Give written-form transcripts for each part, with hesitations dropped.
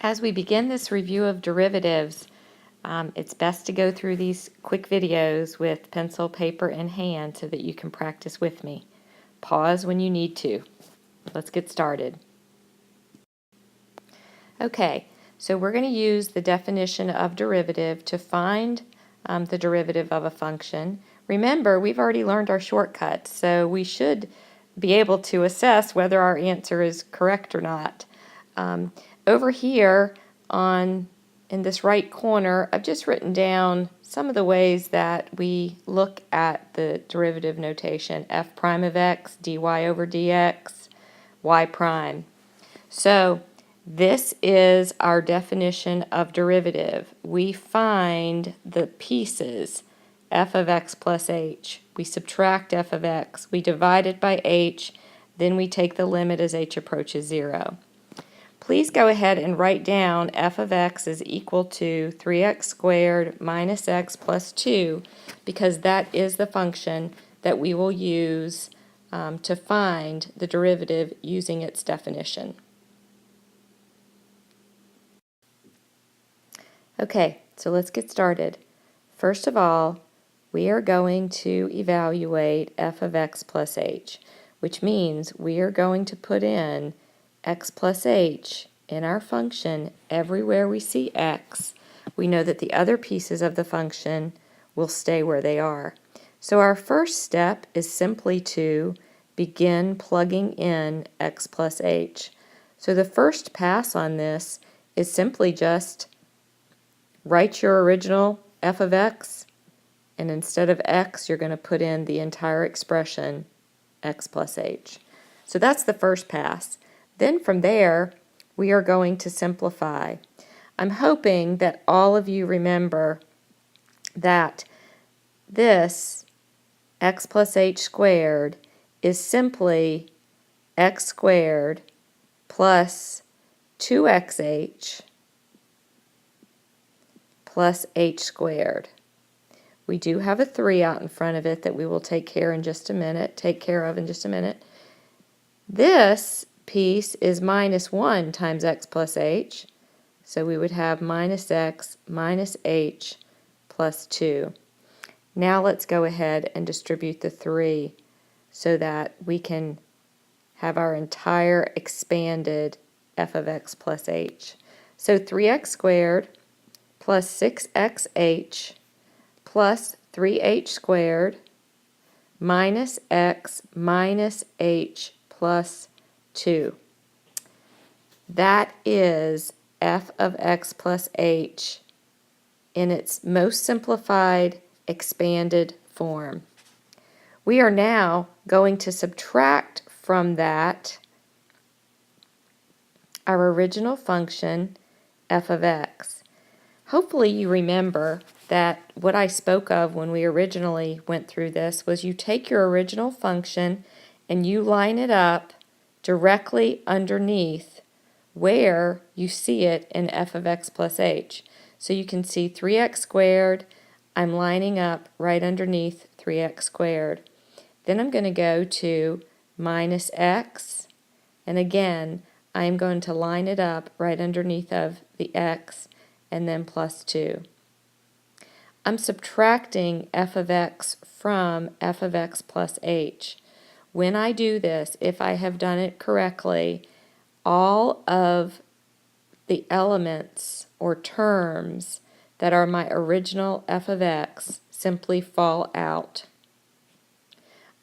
As we begin this review of derivatives, it's best to go through these quick videos with pencil, paper, and hand so that you can practice with me. Pause when you need to. Let's get started. Okay, so we're going to use the definition of derivative to find the derivative of a function. Remember, we've already learned our shortcuts, so we should be able to assess whether our answer is correct or not. Over here in this right corner, I've just written down some of the ways that we look at the derivative notation: f prime of x, dy over dx, y prime. So this is our definition of derivative. We find the pieces, f of x plus h. We subtract f of x. We divide it by h. Then we take the limit as h approaches 0. Please go ahead and write down f of x is equal to 3x squared minus x plus 2, because that is the function that we will use to find the derivative using its definition. Okay, so let's get started. First of all, we are going to evaluate f of x plus h, which means we are going to put in x plus h in our function everywhere we see x. We know that the other pieces of the function will stay where they are. So our first step is simply to begin plugging in x plus h. So the first pass on this is simply just write your original f of x, and instead of x, you're going to put in the entire expression x plus h. So that's the first pass. Then from there, we are going to simplify. I'm hoping that all of you remember that this x plus h squared is simply x squared plus 2xh plus h squared. We do have a 3 out in front of it that we will take care of in just a minute. This piece is minus 1 times x plus h, so we would have minus x minus h plus 2. Now let's go ahead and distribute the 3 so that we can have our entire expanded f of x plus h. So 3x squared plus 6xh plus 3h squared minus x minus h plus 2. That is f of x plus h in its most simplified, expanded form. We are now going to subtract from that our original function, f of x. Hopefully you remember that what I spoke of when we originally went through this was you take your original function and you line it up directly underneath where you see it in f of x plus h. So you can see 3x squared, I'm lining up right underneath 3x squared. Then I'm going to go to minus x, and again I'm going to line it up right underneath of the x, and then plus 2. I'm subtracting f of x from f of x plus h. When I do this, if I have done it correctly, all of the elements or terms that are my original f of x simply fall out.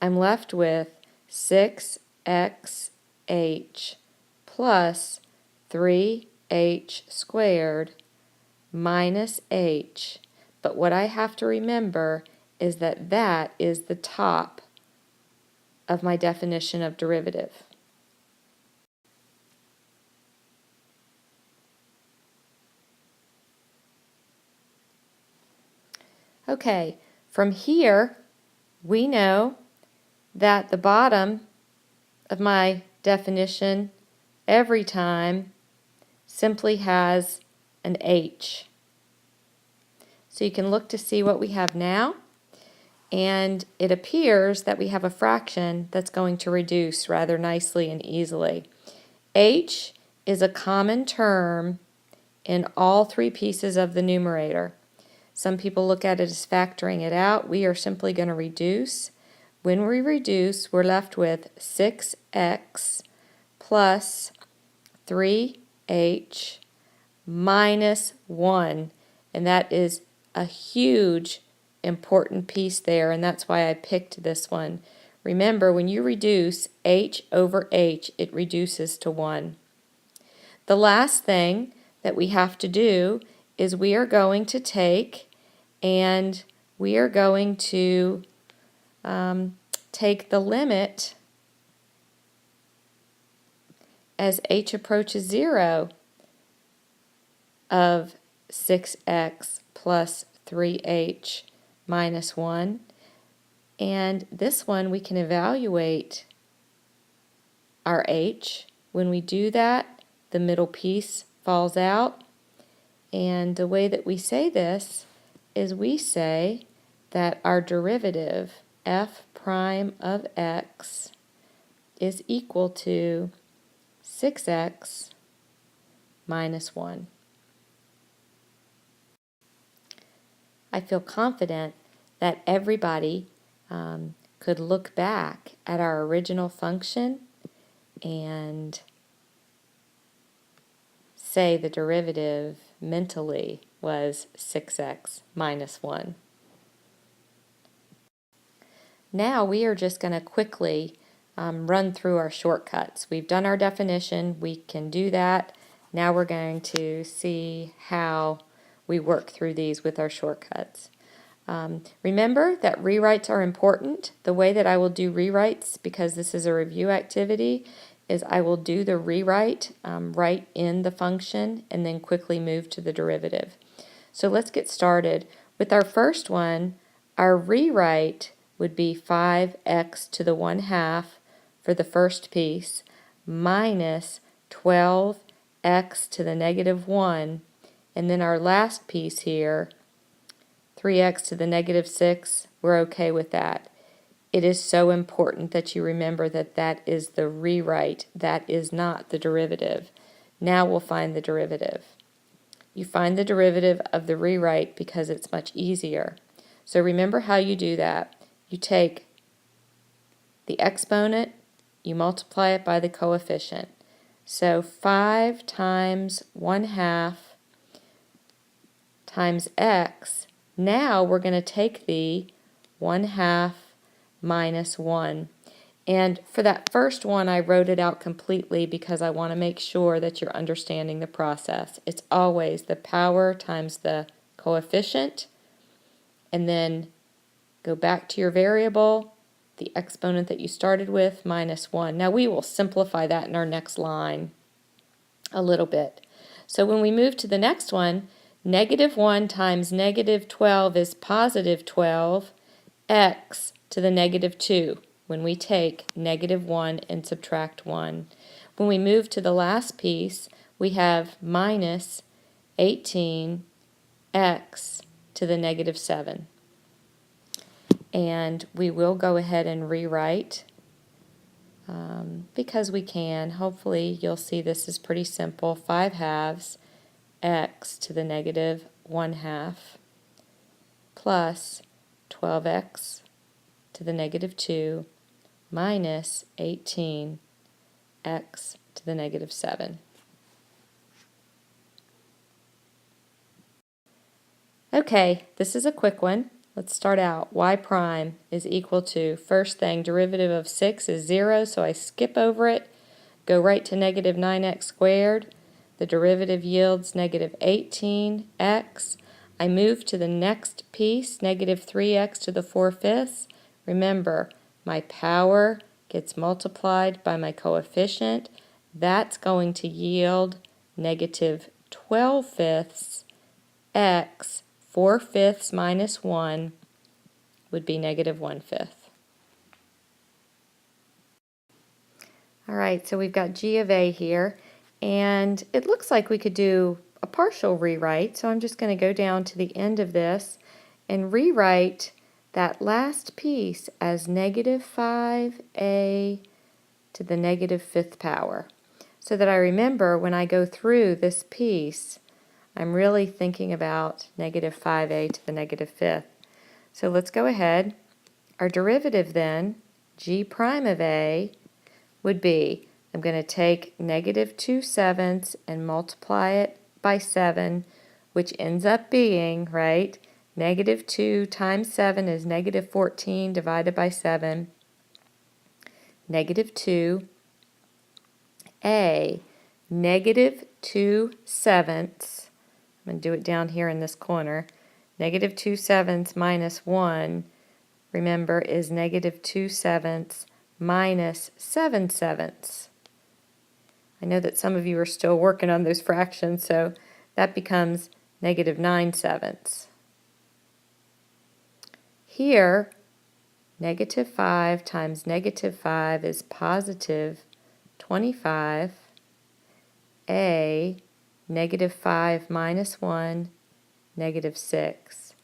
I'm left with 6xh plus 3h squared minus h. But what I have to remember is that that is the top of my definition of derivative. Okay, from here we know that the bottom of my definition every time simply has an h. So you can look to see what we have now, and it appears that we have a fraction that's going to reduce rather nicely and easily. H is a common term in all three pieces of the numerator. Some people look at it as factoring it out. We are simply going to reduce. When we reduce, we're left with 6x plus 3h minus 1. And that is a huge important piece there, and that's why I picked this one. Remember, when you reduce h over h, it reduces to 1. The last thing that we have to do is we are going to take and we are going to take the limit as h approaches 0 of 6x plus 3h minus 1. And this one we can evaluate our h. When we do that, the middle piece falls out. And the way that we say this is we say that our derivative f prime of x is equal to 6x minus 1. I feel confident that everybody could look back at our original function and say the derivative mentally was 6x minus 1. Now we are just going to quickly run through our shortcuts. We've done our definition. We can do that. Now we're going to see how we work through these with our shortcuts. Remember that rewrites are important. The way that I will do rewrites, because this is a review activity, is I will do the rewrite right in the function and then quickly move to the derivative. So let's get started. With our first one, our rewrite would be 5x to the 1/2 for the first piece minus 12x to the negative 1, and then our last piece here, 3x to the negative 6, we're okay with that. It is so important that you remember that that is the rewrite. That is not the derivative. Now we'll find the derivative. You find the derivative of the rewrite because it's much easier. So remember how you do that. You take the exponent, you multiply it by the coefficient. So 5 times 1/2 times x. Now we're going to take the 1/2 minus 1. And for that first one, I wrote it out completely because I want to make sure that you're understanding the process. It's always the power times the coefficient, and then go back to your variable, the exponent that you started with, minus 1. Now we will simplify that in our next line a little bit. So when we move to the next one, negative 1 times negative 12 is positive 12, x to the negative 2, when we take negative 1 and subtract 1. When we move to the last piece, we have minus 18x to the negative 7. And we will go ahead and rewrite because we can. Hopefully you'll see this is pretty simple. 5/2 x to the negative 1/2 plus 12x to the negative 2 minus 18x to the negative 7. Okay, this is a quick one. Let's start out. Y prime is equal to, first thing, derivative of 6 is 0, so I skip over it, go right to negative 9x squared. The derivative yields negative 18x. I move to the next piece, negative 3x to the 4/5. Remember, my power gets multiplied by my coefficient. That's going to yield negative 12/5 x. 4/5 minus 1 would be negative 1/5. All right, so we've got g of a here, and it looks like we could do a partial rewrite, so I'm just going to go down to the end of this and rewrite that last piece as negative 5a to the negative 5th power, so that I remember when I go through this piece, I'm really thinking about negative 5a to the negative fifth. So let's go ahead. Our derivative then, g prime of a, would be, I'm going to take negative 2/7 and multiply it by 7, which ends up being, right, negative 2 times 7 is negative 14 divided by 7. Negative 2a, negative 2/7. I'm going to do it down here in this corner. Negative 2/7 minus 1, remember, is negative 2/7 minus 7/7. I know that some of you are still working on those fractions, so that becomes negative 9/7. Here, negative 5 times negative 5 is positive 25. A, negative 5 minus 1, negative 6.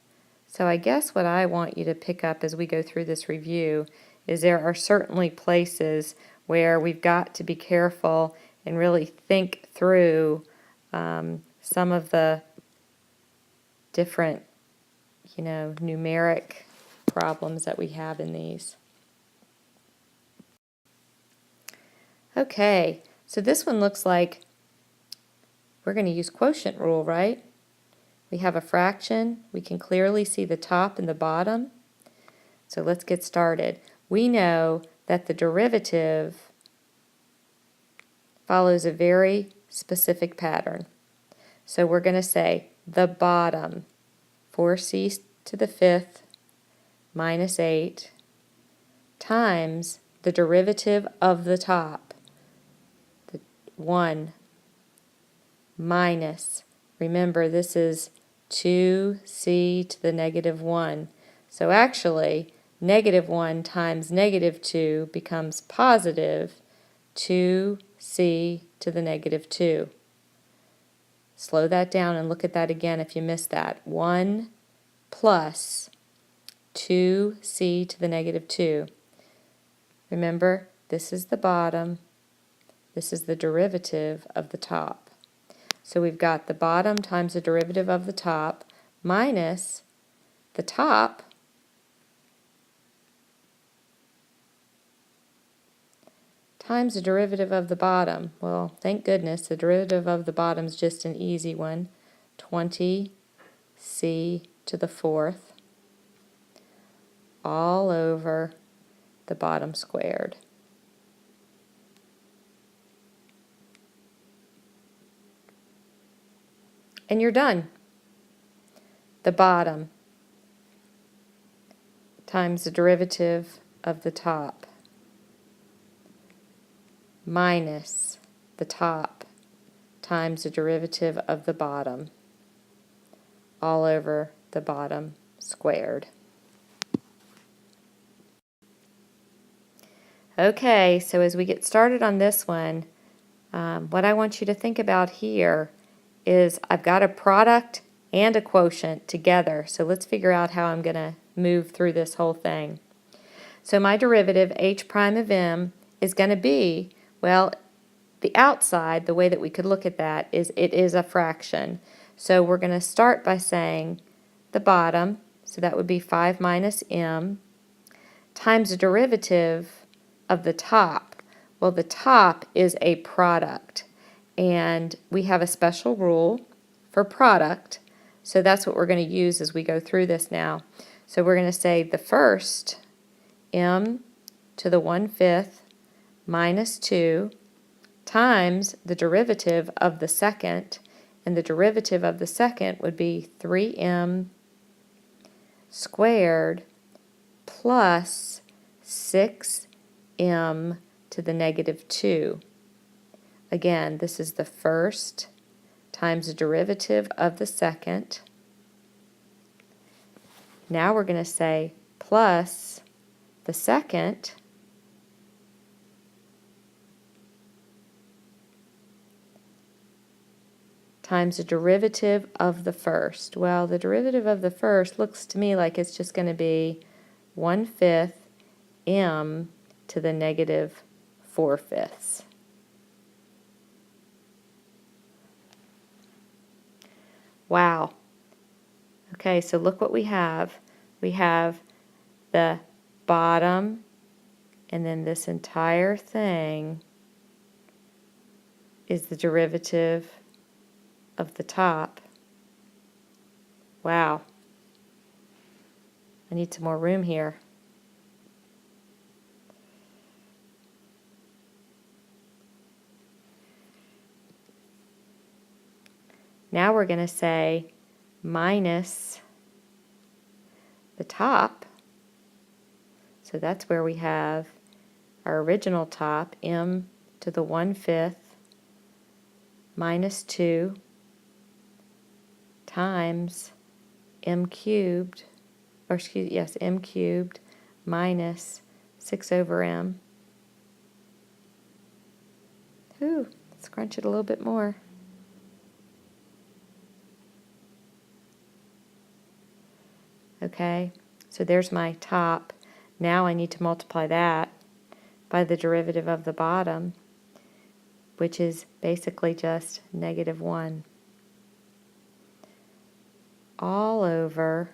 So I guess what I want you to pick up as we go through this review is there are certainly places where we've got to be careful and really think through some of the different, numeric problems that we have in these. Okay, so this one looks like we're going to use quotient rule, right? We have a fraction. We can clearly see the top and the bottom. So let's get started. We know that the derivative follows a very specific pattern. So we're going to say the bottom, 4c to the fifth minus 8, times the derivative of the top, the 1 minus, remember this is 2c to the negative 1. So actually, negative 1 times negative 2 becomes positive 2c to the negative 2. Slow that down and look at that again if you missed that. 1 plus 2c to the negative 2. Remember, this is the bottom. This is the derivative of the top. So we've got the bottom times the derivative of the top minus the top times the derivative of the bottom. Well, thank goodness, the derivative of the bottom is just an easy one. 20c to the fourth all over the bottom squared. And you're done. The bottom times the derivative of the top minus the top times the derivative of the bottom all over the bottom squared. Okay, so as we get started on this one, what I want you to think about here is I've got a product and a quotient together. So let's figure out how I'm going to move through this whole thing. So my derivative, h prime of m, is going to be, well, the outside, the way that we could look at that is it is a fraction. So we're going to start by saying the bottom, so that would be 5 minus m, times the derivative of the top. Well, the top is a product, and we have a special rule for product, so that's what we're going to use as we go through this now. So we're going to say the first, m to the 1/5 minus 2, times the derivative of the second, and the derivative of the second would be 3m squared plus 6m to the negative 2. Again, this is the first times the derivative of the second. Now we're going to say plus the second times the derivative of the first. Well, the derivative of the first looks to me like it's just going to be 1/5 m to the negative 4/5. Wow. Okay, so look what we have. We have the bottom, and then this entire thing is the derivative of the top. Wow. I need some more room here. Now we're going to say minus the top. So that's where we have our original top, m to the 1/5 minus 2 times m cubed, or excuse, yes, m cubed minus 6 over m. Ooh, let's crunch it a little bit more. Okay, so there's my top. Now I need to multiply that by the derivative of the bottom, which is basically just -1, all over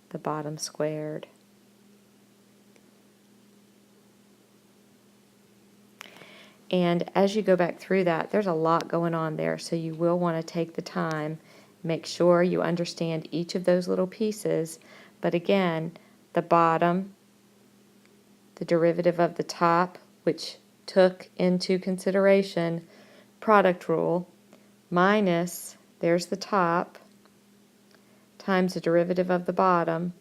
the bottom squared. And as you go back through that, there's a lot going on there, so you will want to take the time, make sure you understand each of those little pieces. But again, the bottom, the derivative of the top, which took into consideration product rule, minus, there's the top, times the derivative of the bottom,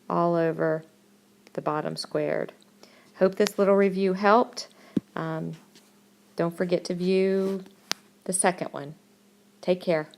all over the bottom squared. Hope this little review helped. Don't forget to view the second one. Take care.